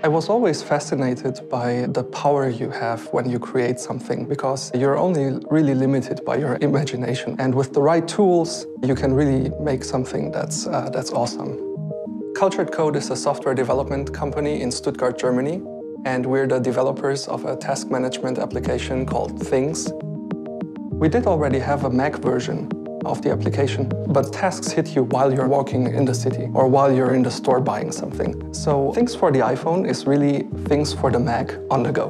I was always fascinated by the power you have when you create something, because you're only really limited by your imagination. And with the right tools, you can really make something that's awesome. Cultured Code is a software development company in Stuttgart, Germany, and we're the developers of a task management application called Things. We did already have a Mac version of the application, but tasks hit you while you're walking in the city or while you're in the store buying something. So Things for the iPhone is really Things for the Mac on the go.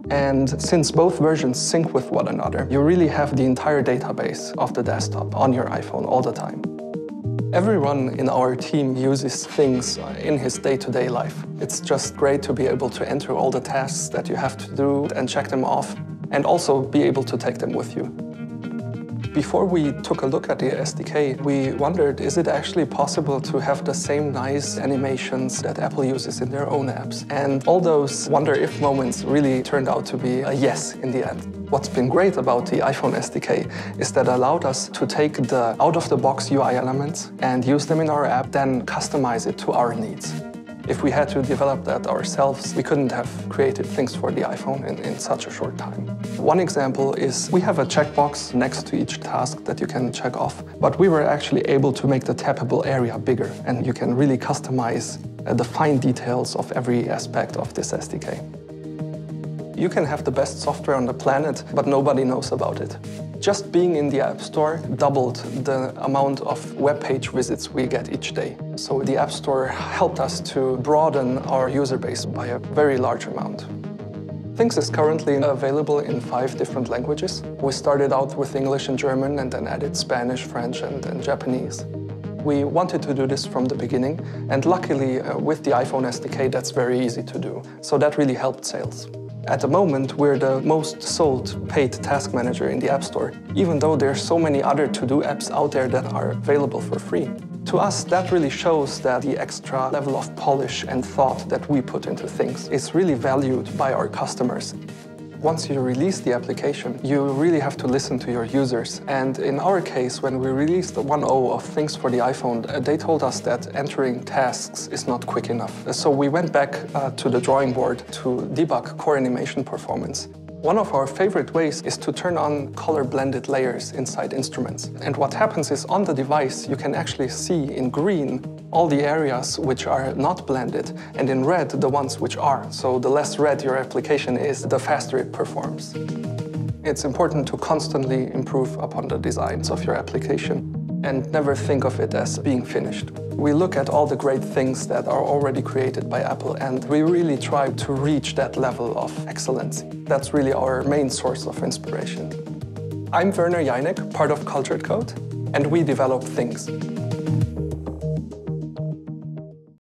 And since both versions sync with one another, you really have the entire database of the desktop on your iPhone all the time. Everyone in our team uses Things in his day-to-day life. It's just great to be able to enter all the tasks that you have to do and check them off, and also be able to take them with you. Before we took a look at the SDK, we wondered, is it actually possible to have the same nice animations that Apple uses in their own apps? And all those wonder-if moments really turned out to be a yes in the end. What's been great about the iPhone SDK is that it allowed us to take the out-of-the-box UI elements and use them in our app, then customize it to our needs. If we had to develop that ourselves, we couldn't have created Things for the iPhone in such a short time. One example is we have a checkbox next to each task that you can check off, but we were actually able to make the tappable area bigger, and you can really customize the fine details of every aspect of this SDK. You can have the best software on the planet, but nobody knows about it. Just being in the App Store doubled the amount of web page visits we get each day. So the App Store helped us to broaden our user base by a very large amount. Things is currently available in 5 different languages. We started out with English and German and then added Spanish, French, and Japanese. We wanted to do this from the beginning, and luckily with the iPhone SDK that's very easy to do. So that really helped sales. At the moment, we're the most sold paid task manager in the App Store, even though there are so many other to-do apps out there that are available for free. To us, that really shows that the extra level of polish and thought that we put into Things is really valued by our customers. Once you release the application, you really have to listen to your users. And in our case, when we released the 1.0 of Things for the iPhone, they told us that entering tasks is not quick enough. So we went back to the drawing board to debug core animation performance. One of our favorite ways is to turn on color-blended layers inside instruments. And what happens is on the device, you can actually see in green all the areas which are not blended, and in red, the ones which are. So the less red your application is, the faster it performs. It's important to constantly improve upon the designs of your application and never think of it as being finished. We look at all the great things that are already created by Apple, and we really try to reach that level of excellence. That's really our main source of inspiration. I'm Werner Jainek, part of Cultured Code, and we develop Things.